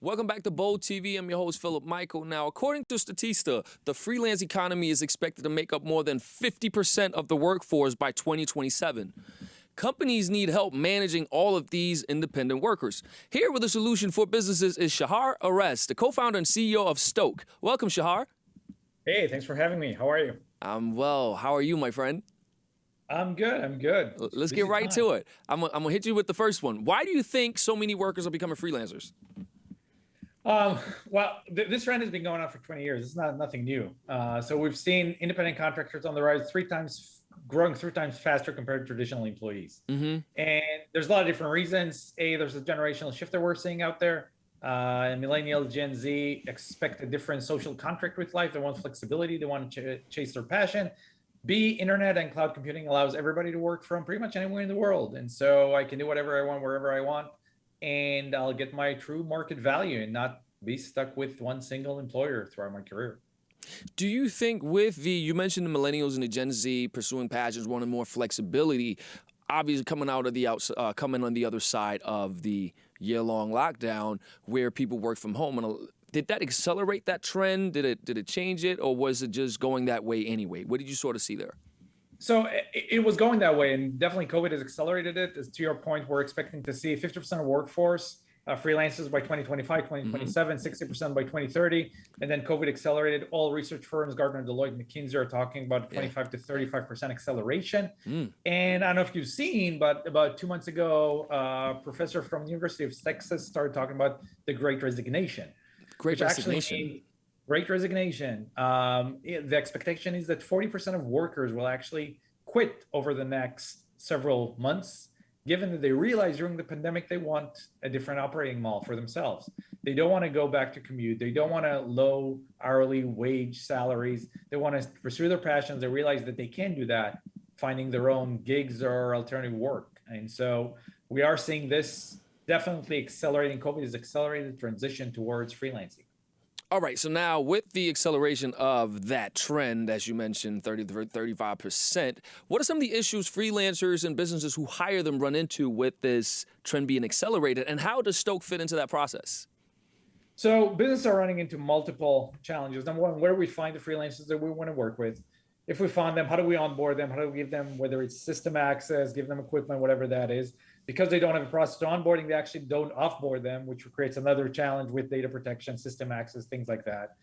Welcome back to Bold TV. I'm your host, Philip Michael. Now, according to Statista, the freelance economy is expected to make up more than 50% of the workforce by 2027. Companies need help managing all of these independent workers. Here with a solution for businesses is Shahar Erez, the co-founder and CEO of Stoke. Welcome, Shahar. Hey, thanks for having me. How are you? I'm well. How are you, my friend? I'm good. Let's get right to it. I'm gonna hit you with the first one. Why do you think so many workers are becoming freelancers? This trend has been going on for 20 years. It's nothing new. So we've seen independent contractors on the rise, growing 3 times faster compared to traditional employees. Mm-hmm. And there's a lot of different reasons. There's a generational shift that we're seeing out there. And Millennials, Gen Z expect a different social contract with life. They want flexibility. They want to chase their passion. B, internet and cloud computing allows everybody to work from pretty much anywhere in the world. And so I can do whatever I want, wherever I want, and I'll get my true market value and not be stuck with one single employer throughout my career. Do you think you mentioned the millennials and the Gen Z pursuing passions, wanting more flexibility, obviously coming on the other side of the year-long lockdown where people work from home, and did that accelerate that trend? Did it change it, or was it just going that way anyway? What did you sort of see there? So it was going that way, and definitely COVID has accelerated it. To your point, we're expecting to see 50% of workforce freelancers by 2025, 2027, 60% by 2030, and then COVID accelerated. All research firms, Gartner, Deloitte, McKinsey, are talking about 25 to 35% acceleration. And I don't know if you've seen, but about 2 months ago, a professor from the University of Texas started talking about the Great Resignation. Great Resignation. Great Resignation. The expectation is that 40% of workers will actually quit over the next several months, given that they realize during the pandemic they want a different operating model for themselves. They don't want to go back to commute. They don't want low hourly wage salaries. They want to pursue their passions. They realize that they can do that, finding their own gigs or alternative work. And so we are seeing this definitely accelerating. COVID has accelerated the transition towards freelancing. All right, so now with the acceleration of that trend, as you mentioned, 30 to 35%, what are some of the issues freelancers and businesses who hire them run into with this trend being accelerated, and how does Stoke fit into that process? So businesses are running into multiple challenges. Number one, where do we find the freelancers that we want to work with? If we find them, how do we onboard them? How do we give them, whether it's system access, give them equipment, whatever that is? Because they don't have a process to onboarding, they actually don't offboard them, which creates another challenge with data protection, system access, things like that.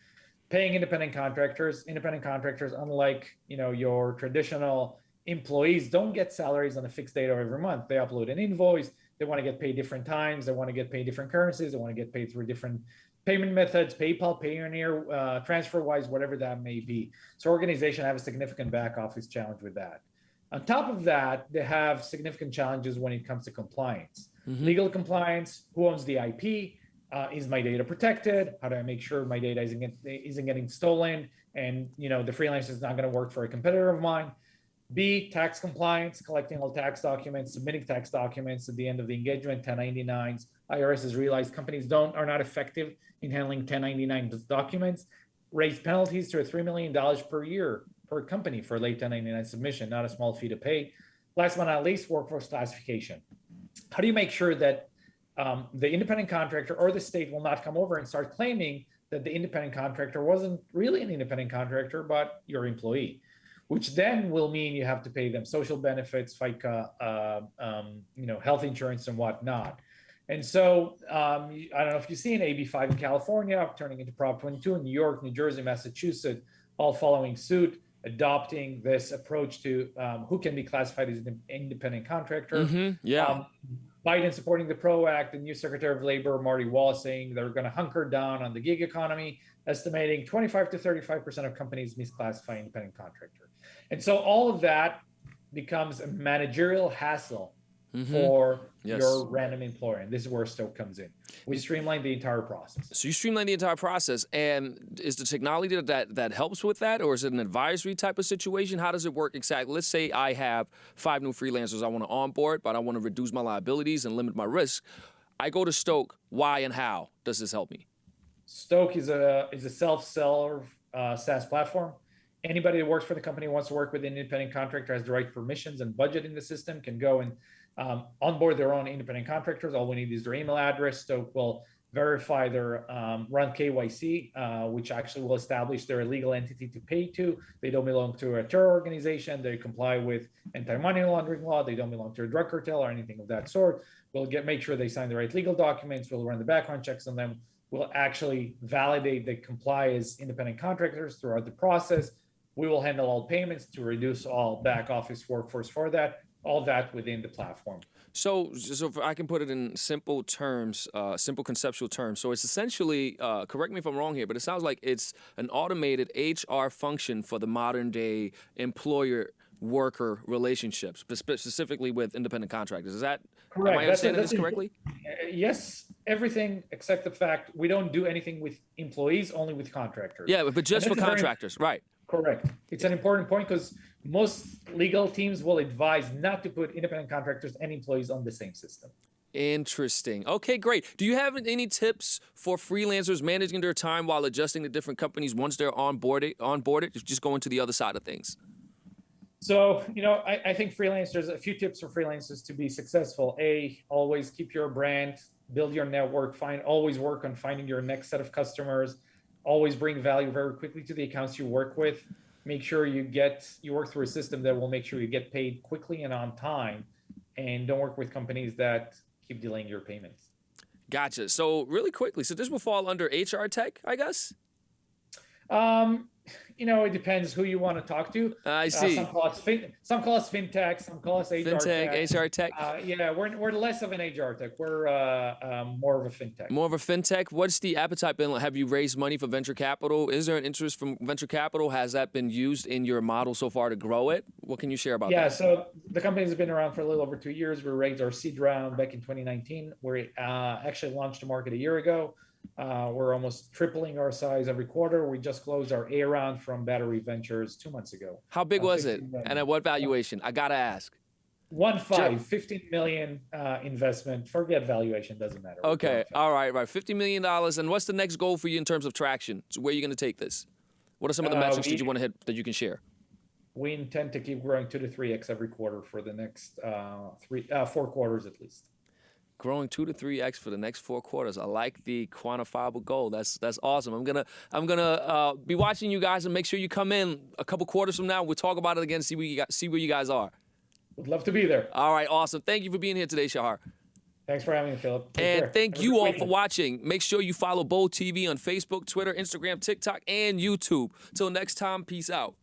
Paying independent contractors, unlike your traditional employees, don't get salaries on a fixed date every month. They upload an invoice. They want to get paid different times. They want to get paid different currencies. They want to get paid through different payment methods, PayPal, Payoneer, TransferWise, whatever that may be. So organizations have a significant back office challenge with that. On top of that, they have significant challenges when it comes to compliance. Legal compliance, who owns the IP? Is my data protected? How do I make sure my data isn't getting stolen? And the freelancer is not going to work for a competitor of mine. B, tax compliance, collecting all tax documents, submitting tax documents at the end of the engagement, 1099s. IRS has realized companies are not effective in handling 1099 documents, raise penalties to $3 million per year per company for late 1099 submission, not a small fee to pay. Last but not least, workforce classification. How do you make sure that the independent contractor or the state will not come over and start claiming that the independent contractor wasn't really an independent contractor, but your employee, which then will mean you have to pay them social benefits, FICA, health insurance and whatnot. And so I don't know if you've seen AB5 in California, turning into Prop 22 in New York, New Jersey, Massachusetts, all following suit, adopting this approach to who can be classified as an independent contractor. Biden supporting the PRO Act, the new Secretary of Labor, Marty Wallace, saying they're going to hunker down on the gig economy, estimating 25 to 35% of companies misclassify independent contractor. And so all of that becomes a managerial hassle for your random employer. And this is where Stoke comes in. We streamline the entire process. So you streamline the entire process. And is the technology that helps with that, or is it an advisory type of situation? How does it work exactly? Let's say I have 5 new freelancers I want to onboard, but I want to reduce my liabilities and limit my risk. I go to Stoke. Why and how does this help me? Stoke is a self-serve SaaS platform. Anybody that works for the company wants to work with an independent contractor, has the right permissions and budget in the system, can go and onboard their own independent contractors. All we need is their email address. Stoke will verify their run KYC, which actually will establish they're a legal entity to pay to. They don't belong to a terror organization. They comply with anti-money laundering law. They don't belong to a drug cartel or anything of that sort. We'll make sure they sign the right legal documents. We'll run the background checks on them. We'll actually validate they comply as independent contractors throughout the process. We will handle all payments to reduce all back office workforce for that, all that within the platform. So if I can put it in simple terms, simple conceptual terms. So it's essentially, correct me if I'm wrong here, but it sounds like it's an automated HR function for the modern day employer-worker relationships, specifically with independent contractors. Is that, correct? Am I understanding this correctly? Yes, everything except the fact we don't do anything with employees, only with contractors. Yeah, but just for contractors, right? Correct. It's an important point because most legal teams will advise not to put independent contractors and employees on the same system. Interesting. Okay, great. Do you have any tips for freelancers managing their time while adjusting to different companies once they're onboarded? Just going to the other side of things. So, I think freelancers, a few tips for freelancers to be successful. Always keep your brand, build your network, always work on finding your next set of customers, always bring value very quickly to the accounts you work with. Make sure you work through a system that will make sure you get paid quickly and on time, and don't work with companies that keep delaying your payments. Gotcha. So really quickly, so this will fall under HR tech, I guess? It depends who you want to talk to. I see. Some call us fintech, some call us HR fintech, HR tech. We're less of an HR tech. We're more of a fintech. More of a fintech. What's the appetite been? Have you raised money for venture capital? Is there an interest from venture capital? Has that been used in your model so far to grow it? What can you share about that? Yeah, so the company has been around for a little over 2 years. We raised our seed round back in 2019. We actually launched the market a year ago. We're almost tripling our size every quarter. We just closed our A round from Battery Ventures 2 months ago. How big was it? And at what valuation? I got to ask. 15 million investment. Forget valuation, doesn't matter. Okay, all right. $50 million. And what's the next goal for you in terms of traction? So where are you going to take this? What are some of the metrics that you want to hit that you can share? We intend to keep growing 2 to 3x every quarter for the next 4 quarters at least. Growing 2 to 3x for the next 4 quarters. I like the quantifiable goal. That's awesome. I'm gonna be watching you guys and make sure you come in a couple quarters from now. We'll talk about it again. See where you guys are. Would love to be there. All right, awesome. Thank you for being here today, Shahar. Thanks for having me, Philip. Take and care. Thank you all for watching. Make sure you follow Bold TV on Facebook, Twitter, Instagram, TikTok, and YouTube. Till next time, peace out.